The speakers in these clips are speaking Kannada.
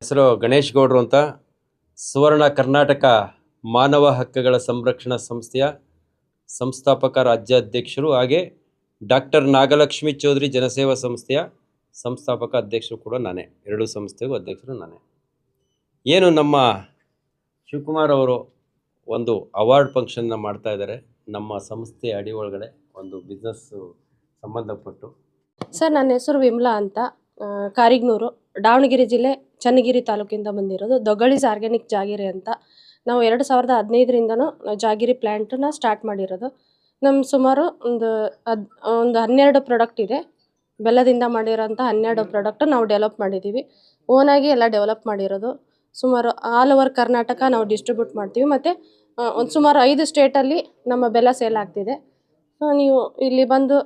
ಹೆಸರು ಗಣೇಶ್ ಗೌಡ್ರು ಅಂತ ಸುವರ್ಣ ಕರ್ನಾಟಕ ಮಾನವ ಹಕ್ಕುಗಳ ಸಂರಕ್ಷಣಾ ಸಂಸ್ಥೆಯ ಸಂಸ್ಥಾಪಕ ರಾಜ್ಯಾಧ್ಯಕ್ಷರು, ಹಾಗೆ ಡಾಕ್ಟರ್ ನಾಗಲಕ್ಷ್ಮಿ ಚೌಧರಿ ಜನಸೇವಾ ಸಂಸ್ಥೆಯ ಸಂಸ್ಥಾಪಕ ಅಧ್ಯಕ್ಷರು ಕೂಡ ನಾನೇ. ಎರಡೂ ಸಂಸ್ಥೆಗೂ ಅಧ್ಯಕ್ಷರು ನಾನೇ. ಏನು ನಮ್ಮ ಶಿವಕುಮಾರ್ ಅವರು ಒಂದು ಅವಾರ್ಡ್ ಫಂಕ್ಷನ್ನ ಮಾಡ್ತಾ ಇದ್ದಾರೆ ನಮ್ಮ ಸಂಸ್ಥೆಯ ಅಡಿ ಒಳಗಡೆ, ಒಂದು ಬಿಸ್ನೆಸ್ ಸಂಬಂಧಪಟ್ಟು. ಸರ್, ನನ್ನ ಹೆಸರು ವಿಮಲಾ ಅಂತ, ಕಾರಿಗ್ನೂರು, ದಾವಣಗೆರೆ ಜಿಲ್ಲೆ, ಚನ್ನಗಿರಿ ತಾಲೂಕಿಂದ ಬಂದಿರೋದು. ದೊಗ್ಗಳಿಸ್ ಆರ್ಗ್ಯಾನಿಕ್ ಜಾಗಿರಿ ಅಂತ. ನಾವು 2015ರಿಂದನೂ ಜಾಗಿರಿ ಪ್ಲ್ಯಾಂಟನ್ನ ಸ್ಟಾರ್ಟ್ ಮಾಡಿರೋದು. ನಮ್ಮ ಸುಮಾರು ಒಂದು 12 ಪ್ರಾಡಕ್ಟ್ ಇದೆ. ಬೆಲ್ಲದಿಂದ ಮಾಡಿರೋಂಥ 12 ಪ್ರಾಡಕ್ಟ್ ನಾವು ಡೆವಲಪ್ ಮಾಡಿದ್ದೀವಿ. ಓನಾಗಿ ಎಲ್ಲ ಡೆವಲಪ್ ಮಾಡಿರೋದು. ಸುಮಾರು ಆಲ್ ಓವರ್ ಕರ್ನಾಟಕ ನಾವು ಡಿಸ್ಟ್ರಿಬ್ಯೂಟ್ ಮಾಡ್ತೀವಿ. ಮತ್ತು ಒಂದು ಸುಮಾರು 5 ಸ್ಟೇಟಲ್ಲಿ ನಮ್ಮ ಬೆಲ್ಲ ಸೇಲ್ ಆಗ್ತಿದೆ. ನೀವು ಇಲ್ಲಿ ಬಂದು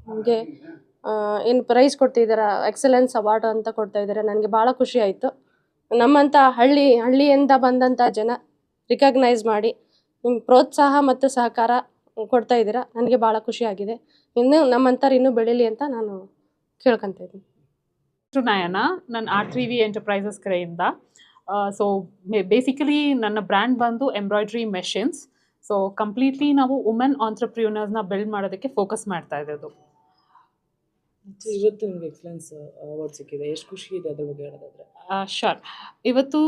ನಮಗೆ ಏನು ಪ್ರೈಸ್ ಕೊಡ್ತಿದ್ದೀರಾ, ಎಕ್ಸಲೆನ್ಸ್ ಅವಾರ್ಡ್ ಅಂತ ಕೊಡ್ತಾ ಇದ್ದಾರೆ. ನನಗೆ ಭಾಳ ಖುಷಿ ಆಯಿತು. ನಮ್ಮಂಥ ಹಳ್ಳಿಯಿಂದ ಬಂದಂಥ ಜನ ರಿಕಗ್ನೈಸ್ ಮಾಡಿ ಪ್ರೋತ್ಸಾಹ ಮತ್ತು ಸಹಕಾರ ಕೊಡ್ತಾ ಇದ್ದೀರಾ. ನನಗೆ ಭಾಳ ಖುಷಿಯಾಗಿದೆ. ಇನ್ನೂ ನಮ್ಮಂಥವ್ರು ಇನ್ನೂ ಬೆಳೀಲಿ ಅಂತ ನಾನು ಕೇಳ್ಕೊತಾ ಇದ್ದೀನಿ. ನಯನ, ನನ್ನ R3V ಎಂಟರ್ಪ್ರೈಸಸ್ ಕಡೆಯಿಂದ. ಸೊ ಬೇಸಿಕಲಿ ನನ್ನ ಬ್ರ್ಯಾಂಡ್ ಬಂದು ಎಂಬ್ರಾಯ್ಡ್ರಿ ಮೆಷಿನ್ಸ್. ಸೊ ಕಂಪ್ಲೀಟ್ಲಿ ನಾವು ವುಮೆನ್ ಆಂಟ್ರಪ್ರಿನರ್ಸ್ನ ಬಿಲ್ಡ್ ಮಾಡೋದಕ್ಕೆ ಫೋಕಸ್ ಮಾಡ್ತಾ ಇರೋದು. ಇವತ್ತು ನಿಮಗೆ ಎಕ್ಸಲೆನ್ಸ್ ಅವಾರ್ಡ್ ಸಿಕ್ಕಿದೆ, ಎಷ್ಟು ಖುಷಿ ಇದೆ ಅದ್ರ ಬಗ್ಗೆ ಹೇಳೋದಾದ್ರೆ? ಶೋರ್. ಇವತ್ತು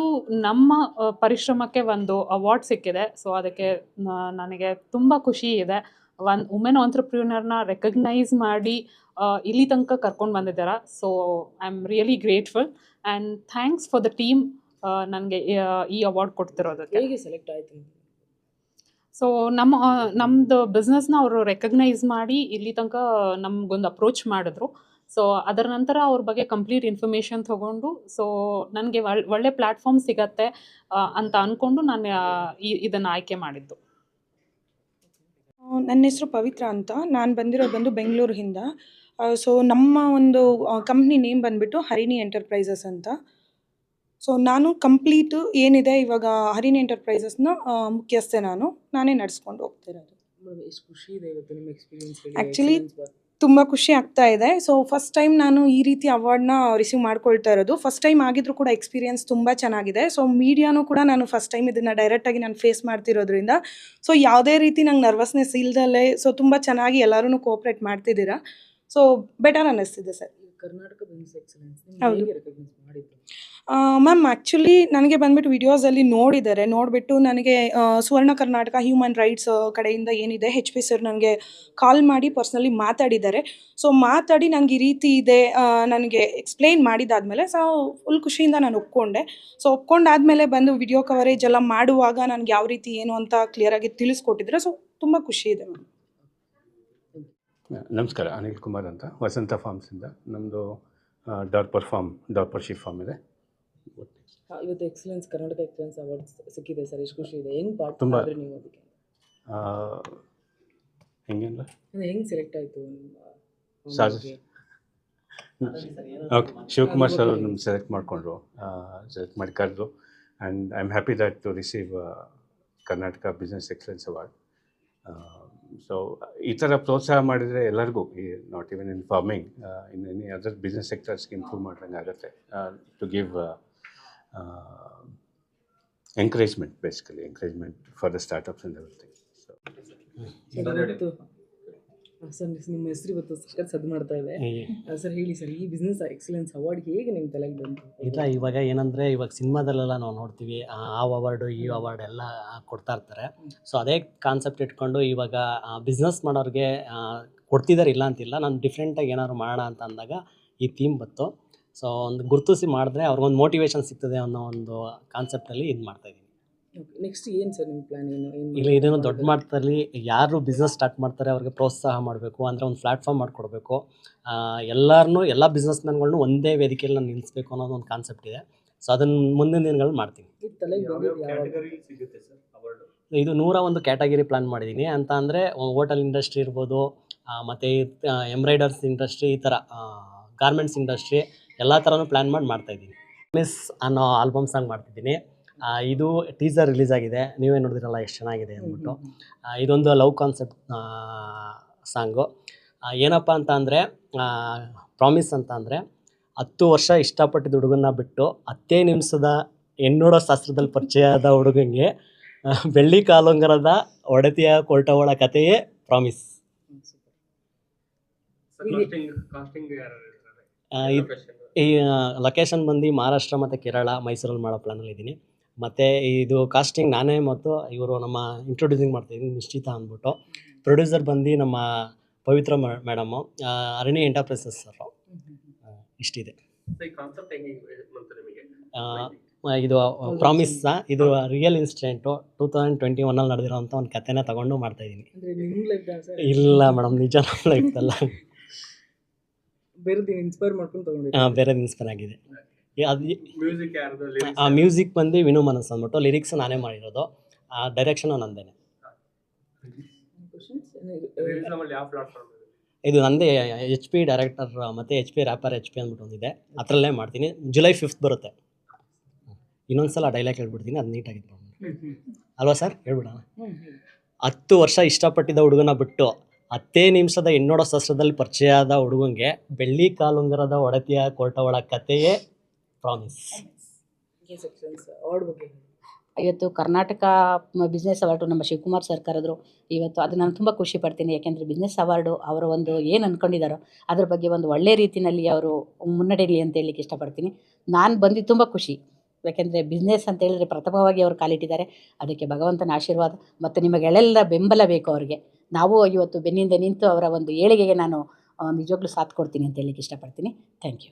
ನಮ್ಮ ಪರಿಶ್ರಮಕ್ಕೆ ಒಂದು ಅವಾರ್ಡ್ ಸಿಕ್ಕಿದೆ. ಸೊ ಅದಕ್ಕೆ ನನಗೆ ತುಂಬ ಖುಷಿ ಇದೆ. ಒಂದು ವುಮೆನ್ ಆಂಟ್ರಪ್ರಿನರ್ನ ರೆಕಗ್ನೈಸ್ ಮಾಡಿ ಇಲ್ಲಿ ತನಕ ಕರ್ಕೊಂಡು ಬಂದಿದ್ದಾರೆ. So I am really grateful and thanks for the team ನನಗೆ ಈ ಅವಾರ್ಡ್ ಕೊಡ್ತಿರೋದಕ್ಕೆ. ಹೇಗೆ ಸೆಲೆಕ್ಟ್ ಆಯಿತು? ಸೊ ನಮ್ಮದು ಬಿಸ್ನೆಸ್ನ ಅವರು ರೆಕಗ್ನೈಸ್ ಮಾಡಿ ಇಲ್ಲಿ ತನಕ ನಮಗೊಂದು ಅಪ್ರೋಚ್ ಮಾಡಿದ್ರು. ಸೊ ಅದರ ನಂತರ ಅವ್ರ ಬಗ್ಗೆ ಕಂಪ್ಲೀಟ್ ಇನ್ಫಾರ್ಮೇಷನ್ ತೊಗೊಂಡು, ಸೊ ನನಗೆ ಒಳ್ಳೆ ಪ್ಲ್ಯಾಟ್ಫಾರ್ಮ್ ಸಿಗತ್ತೆ ಅಂತ ಅಂದ್ಕೊಂಡು ನಾನು ಇದನ್ನು ಆಯ್ಕೆ ಮಾಡಿದ್ದು. ನನ್ನ ಹೆಸರು ಪವಿತ್ರ ಅಂತ. ನಾನು ಬಂದಿರೋದು ಬೆಂಗಳೂರಿಂದ. ಸೊ ನಮ್ಮ ಒಂದು ಕಂಪ್ನಿ ನೇಮ್ ಬಂದುಬಿಟ್ಟು ಹರಿಣಿ ಎಂಟರ್ಪ್ರೈಸಸ್ ಅಂತ. ಸೊ ನಾನು ಕಂಪ್ಲೀಟು ಏನಿದೆ ಇವಾಗ ಹರಿಣಿ ಎಂಟರ್ಪ್ರೈಸಸ್ನ ಮುಖ್ಯಸ್ಥೆ. ನಾನೇ ನಡೆಸ್ಕೊಂಡು ಹೋಗ್ತಿರೋದು. ಎಷ್ಟು ಖುಷಿ ಇದೆ ಇವತ್ತು ನಿಮ್ಮ ಎಕ್ಸ್ಪೀರಿಯನ್ಸ್? ಆ್ಯಕ್ಚುಲಿ ತುಂಬ ಖುಷಿ ಆಗ್ತಾ ಇದೆ. ಸೊ ಫಸ್ಟ್ ಟೈಮ್ ನಾನು ಈ ರೀತಿ ಅವಾರ್ಡ್ನ ರಿಸೀವ್ ಮಾಡ್ಕೊಳ್ತಾ ಇರೋದು. ಫಸ್ಟ್ ಟೈಮ್ ಆಗಿದ್ರೂ ಕೂಡ ಎಕ್ಸ್ಪೀರಿಯನ್ಸ್ ತುಂಬ ಚೆನ್ನಾಗಿದೆ. ಸೊ ಮೀಡಿಯಾನೂ ಕೂಡ ನಾನು ಫಸ್ಟ್ ಟೈಮ್ ಇದನ್ನು ಡೈರೆಕ್ಟಾಗಿ ನಾನು ಫೇಸ್ ಮಾಡ್ತಿರೋದ್ರಿಂದ ಸೊ ಯಾವುದೇ ರೀತಿ ನಂಗೆ ನರ್ವಸ್ನೆಸ್ ಇಲ್ದಲೇ ಸೊ ತುಂಬ ಚೆನ್ನಾಗಿ ಎಲ್ಲರೂ ಕೋಆಪ್ರೇಟ್ ಮಾಡ್ತಿದ್ದೀರಾ. ಸೊ ಬೆಟರ್ ಅನ್ನಿಸ್ತಿದೆ ಸರ್. ಕರ್ನಾಟಕ ಬಿಸ್ನೆಸ್ ಎಕ್ಸಲೆನ್ಸ್ ಹೌದು ರೆಕಗ್ನೈಸ್ ಮಾಡಿದ್ದು ಮ್ಯಾಮ್. ಆ್ಯಕ್ಚುಲಿ ನನಗೆ ಬಂದುಬಿಟ್ಟು ವಿಡಿಯೋಸಲ್ಲಿ ನೋಡಿಬಿಟ್ಟು ನನಗೆ ಸುವರ್ಣ ಕರ್ನಾಟಕ ಹ್ಯೂಮನ್ ರೈಟ್ಸ್ ಕಡೆಯಿಂದ ಏನಿದೆ HP ಸರ್ ನನಗೆ ಕಾಲ್ ಮಾಡಿ ಪರ್ಸ್ನಲಿ ಮಾತಾಡಿದ್ದಾರೆ. ಸೊ ಮಾತಾಡಿ ನನಗೆ ಈ ರೀತಿ ಇದೆ ನನಗೆ ಎಕ್ಸ್ಪ್ಲೇನ್ ಮಾಡಿದ್ದಾದಮೇಲೆ ಸೊ ಫುಲ್ ಖುಷಿಯಿಂದ ನಾನು ಒಪ್ಕೊಂಡೆ. ಸೊ ಒಪ್ಕೊಂಡಾದಮೇಲೆ ಬಂದು ವಿಡಿಯೋ ಕವರೇಜ್ ಎಲ್ಲ ಮಾಡುವಾಗ ನನಗೆ ಯಾವ ರೀತಿ ಏನು ಅಂತ ಕ್ಲಿಯರಾಗಿ ತಿಳಿಸ್ಕೊಟ್ಟಿದ್ರೆ ಸೊ ತುಂಬ ಖುಷಿ ಇದೆ ಮ್ಯಾಮ್. ನಮಸ್ಕಾರ, ಅನಿಲ್ ಕುಮಾರ್ ಅಂತ, ವಸಂತ ಫಾರ್ಮ್ಸಿಂದ. ನಮ್ಮದು ಡಾರ್ಪರ್ ಶೀಪ್ ಫಾರ್ಮ್ ಇದೆ. ಇವತ್ತು ಎಕ್ಸಲೆನ್ಸ್ ಕರ್ನಾಟಕ ಎಕ್ಸಲೆನ್ಸ್ ಅವಾರ್ಡ್ ಸಿಕ್ಕಿದೆ ಸರ್, ಎಷ್ಟು ಖುಷಿ ಇದೆ. ಹೆಂಗೆ ಪಾರ್ಟ್ ತುಂಬ ಮಾಡಿದ್ರಿ ನೀವು ಅದಕ್ಕೆ? ಹೆಂಗಿಲ್ಲ ಹೆಂಗೆ ಸೆಲೆಕ್ಟ್ ಆಯಿತು? ಓಕೆ, ಶಿವಕುಮಾರ್ ಸರ್ ನಮ್ಗೆ ಸೆಲೆಕ್ಟ್ ಮಾಡಿ ಕರೆದು. And I am happy that to receive Karnataka business excellence award. So ಈ ಥರ ಪ್ರೋತ್ಸಾಹ ಮಾಡಿದರೆ ಎಲ್ಲರಿಗೂ, not even in farming, in any other business ಸೆಕ್ಟರ್ಸ್ಗೆ ಇಂಪ್ರೂವ್ ಮಾಡ್ದಂಗೆ ಆಗುತ್ತೆ. To give encouragement, basically encouragement for the startups and everything. So sir, ನಿಮ್ಮ ಹೆಸರು ಇವತ್ತು ಸದ್ದು ಮಾಡ್ತಾ ಇದೆ ಸರ್. ಹೇಳಿ ಸರ್, ಈ ಬಿಸ್ನೆಸ್ ಎಕ್ಸಲೆನ್ಸ್ ಅವಾರ್ಡ್ ಹೇಗೆ ನಿಮ್ಮ ತಲೆಗೆ ಬಂತು? ಇಲ್ಲ, ಇವಾಗ ಏನಂದರೆ ಇವಾಗ ಸಿನಿಮಾದಲ್ಲೆಲ್ಲ ನಾವು ನೋಡ್ತೀವಿ, ಆ ಅವಾರ್ಡು ಈ ಅವಾರ್ಡ್ ಎಲ್ಲ ಕೊಡ್ತಾ ಇರ್ತಾರೆ. ಸೊ ಅದೇ ಕಾನ್ಸೆಪ್ಟ್ ಇಟ್ಕೊಂಡು ಇವಾಗ ಬಿಸ್ನೆಸ್ ಮಾಡೋರಿಗೆ ಕೊಡ್ತಿದ್ದಾರೆ, ಇಲ್ಲ ಅಂತಿಲ್ಲ. ನಾನು ಡಿಫ್ರೆಂಟಾಗಿ ಏನಾದ್ರು ಮಾಡೋಣ ಅಂತ ಅಂದಾಗ ಈ ಥೀಮ್ ಬಂತು. ಸೊ ಒಂದು ಗುರುತಿಸಿ ಮಾಡಿದ್ರೆ ಅವ್ರಿಗೊಂದು ಮೋಟಿವೇಶನ್ ಸಿಗ್ತದೆ ಅನ್ನೋ ಒಂದು ಕಾನ್ಸೆಪ್ಟಲ್ಲಿ ಇದು ಮಾಡ್ತಾಯಿದ್ದೀನಿ. ನೆಕ್ಸ್ಟ್ ಏನು ಸರ್ ನಿಮ್ಮ ಪ್ಲ್ಯಾನ್? ಇಲ್ಲ, ಇದನ್ನು ದೊಡ್ಡ ಮಟ್ಟದಲ್ಲಿ ಯಾರು ಬಿಸ್ನೆಸ್ ಸ್ಟಾರ್ಟ್ ಮಾಡ್ತಾರೆ ಅವ್ರಿಗೆ ಪ್ರೋತ್ಸಾಹ ಮಾಡಬೇಕು, ಅಂದರೆ ಒಂದು ಪ್ಲ್ಯಾಟ್ಫಾರ್ಮ್ ಮಾಡಿಕೊಡ್ಬೇಕು. ಎಲ್ಲ ಬಿಸ್ನೆಸ್ ಮ್ಯಾನ್ಗಳನ್ನೂ ಒಂದೇ ವೇದಿಕೆಯಲ್ಲಿ ನಾನು ನಿಲ್ಲಿಸ್ಬೇಕು ಅನ್ನೋದು ಒಂದು ಕಾನ್ಸೆಪ್ಟ್ ಇದೆ. ಸೊ ಅದನ್ನು ಮುಂದಿನ ದಿನಗಳಲ್ಲಿ ಮಾಡ್ತೀನಿ. ಇದು 101 ಕ್ಯಾಟಗರಿ ಪ್ಲ್ಯಾನ್ ಮಾಡಿದ್ದೀನಿ. ಅಂತ ಅಂದರೆ ಹೋಟೆಲ್ ಇಂಡಸ್ಟ್ರಿ ಇರ್ಬೋದು, ಮತ್ತು ಎಂಬ್ರಾಯ್ಡರ್ಸ್ ಇಂಡಸ್ಟ್ರಿ, ಈ ಥರ ಗಾರ್ಮೆಂಟ್ಸ್ ಇಂಡಸ್ಟ್ರಿ, ಎಲ್ಲ ಥರನೂ ಪ್ಲ್ಯಾನ್ ಮಾಡ್ತಾಯಿದ್ದೀನಿ. ಮಿಸ್ ಅನ್ನೋ ಆಲ್ಬಮ್ ಸಾಂಗ್ ಮಾಡ್ತಿದ್ದೀನಿ. ಇದು ಟೀಸರ್ ರಿಲೀಸ್ ಆಗಿದೆ, ನೀವೇ ನೋಡಿದ್ರಲ್ಲ ಎಷ್ಟು ಚೆನ್ನಾಗಿದೆ ಅಂದ್ಬಿಟ್ಟು. ಇದೊಂದು ಲವ್ ಕಾನ್ಸೆಪ್ಟ್ ಸಾಂಗು. ಏನಪ್ಪ ಅಂತ ಅಂದರೆ ಪ್ರಾಮಿಸ್ ಅಂತ ಅಂದರೆ 10 ವರ್ಷ ಇಷ್ಟಪಟ್ಟಿದ್ದ ಹುಡುಗನ್ನ ಬಿಟ್ಟು 10 ನಿಮಿಷದ ಹೆಣ್ಣೋಡೋ ಶಾಸ್ತ್ರದಲ್ಲಿ ಪರಿಚಯ ಆದ ಹುಡುಗಂಗೆ ಬೆಳ್ಳಿ ಕಾಲುಂಗರದ ಒಡತಿಯ ಕೊರಟವಳ ಕಥೆಯೇ ಪ್ರಾಮಿಸ್. ಈ ಲೊಕೇಶನ್ ಬಂದು ಮಹಾರಾಷ್ಟ್ರ ಮತ್ತು ಕೇರಳ, ಮೈಸೂರಲ್ಲಿ ಮಾಡೋ ಪ್ಲ್ಯಾನಲ್ಲಿ ಇದ್ದೀನಿ. ಮತ್ತು ಇದು ಕಾಸ್ಟಿಂಗ್ ನಾನೇ ಮತ್ತು ಇವರು ನಮ್ಮ ಇಂಟ್ರೊಡ್ಯೂಸಿಂಗ್ ಮಾಡ್ತಾಯಿದ್ದೀನಿ ನಿಶ್ಚಿತ ಅಂದ್ಬಿಟ್ಟು. ಪ್ರೊಡ್ಯೂಸರ್ ಬಂದು ನಮ್ಮ ಪವಿತ್ರ ಮೇಡಮು, ಅರಣ್ಯ ಎಂಟರ್ಪ್ರೈಸಸ್ ಸರ್. ಇಷ್ಟಿದೆ. ಇದು ಪ್ರಾಮಿಸ್, ಇದು ರಿಯಲ್ ಇನ್ಸಿಡೆಂಟು 2021 ನಡೆದಿರೋಂಥ ಒಂದು ಕಥೆನ ತಗೊಂಡು ಮಾಡ್ತಾಯಿದ್ದೀನಿ. ಅಂದರೆ ನಿಮ್ಮ ಲೈಫ್ ಸರ್ ಇಲ್ಲ ಮೇಡಮ್, ನಿಜ ನಮ್ಮ ಲೈಫಲ್ಲ, ಬೇರೆದು ಇನ್ಸ್ಪೈರ್ ಮಾಡ್ಕೊಂಡು ತೊಗೊಂಡಿದ್ದೀವಿ. ಬೇರೆದು ಇನ್ಸ್ಪೈರ್ ಆಗಿದೆ. ಆ ಮ್ಯೂಸಿಕ್ ಬಂದು ವಿನು ಮನಸ್ ಅಂದ್ಬಿಟ್ಟು, ಲಿರಿಕ್ಸ್ ನಾನೇ ಮಾಡಿರೋದು, ಡೈರೆಕ್ಷನು ನಂದೇನೆ. ಇದು ನಂದೇ HP ಡೈರೆಕ್ಟರ್ ಮತ್ತು HP ರ್ಯಾಪರ್ HP ಅಂದ್ಬಿಟ್ಟು ಒಂದಿದೆ, ಅದರಲ್ಲೇ ಮಾಡ್ತೀನಿ. ಜುಲೈ 5th ಬರುತ್ತೆ. ಇನ್ನೊಂದ್ಸಲ ಡೈಲಾಗ್ ಹೇಳ್ಬಿಡ್ತೀನಿ, ಅದು ನೀಟಾಗಿ ಅಲ್ವಾ ಸರ್? ಹೇಳ್ಬಿಡೋಣ. 10 ವರ್ಷ ಇಷ್ಟಪಟ್ಟಿದ್ದ ಹುಡುಗನ ಬಿಟ್ಟು 10 ನಿಮಿಷದ ಹೆಣ್ಣೋಡೋ ಶಾಸ್ತ್ರದಲ್ಲಿ ಪರಿಚಯ ಆದ ಹುಡುಗಂಗೆ ಬೆಳ್ಳಿ ಕಾಲುಂಗರದ ಒಡತಿಯ ಕೊರಟವಳ ಕಥೆಯೇ ಪ್ರಾಮಿಸ್. ಅವಾರ್ಡ್ ಬಗ್ಗೆ ಇವತ್ತು ಕರ್ನಾಟಕ ಬಿಸ್ನೆಸ್ ಅವಾರ್ಡು ನಮ್ಮ ಶಿವಕುಮಾರ್ ಸರ್ ಕರೆದ್ರು ಇವತ್ತು. ಅದು ನಾನು ತುಂಬ ಖುಷಿ ಪಡ್ತೀನಿ. ಯಾಕೆಂದರೆ ಬಿಸ್ನೆಸ್ ಅವಾರ್ಡು ಅವರು ಒಂದು ಏನು ಅಂದ್ಕೊಂಡಿದ್ದಾರೋ ಅದ್ರ ಬಗ್ಗೆ ಒಂದು ಒಳ್ಳೆ ರೀತಿಯಲ್ಲಿ ಅವರು ಮುನ್ನಡೆಯಲಿ ಅಂತ ಹೇಳಲಿಕ್ಕೆ ಇಷ್ಟಪಡ್ತೀನಿ. ನಾನು ಬಂದು ತುಂಬ ಖುಷಿ. ಯಾಕೆಂದರೆ ಬಿಸ್ನೆಸ್ ಅಂತ ಹೇಳಿದ್ರೆ ಪ್ರಥಮವಾಗಿ ಅವರು ಕಾಲಿಟ್ಟಿದ್ದಾರೆ. ಅದಕ್ಕೆ ಭಗವಂತನ ಆಶೀರ್ವಾದ ಮತ್ತು ನಿಮಗೆಲ್ಲ ಬೆಂಬಲ ಬೇಕು ಅವರಿಗೆ. ನಾವು ಇವತ್ತು ಬೆನ್ನಿಂದ ನಿಂತು ಅವರ ಒಂದು ಏಳಿಗೆಗೆ ನಾನು ನಿಜವಾಗ್ಲೂ ಸಾಥ್ ಕೊಡ್ತೀನಿ ಅಂತ ಹೇಳಲಿಕ್ಕೆ ಇಷ್ಟಪಡ್ತೀನಿ. Thank you.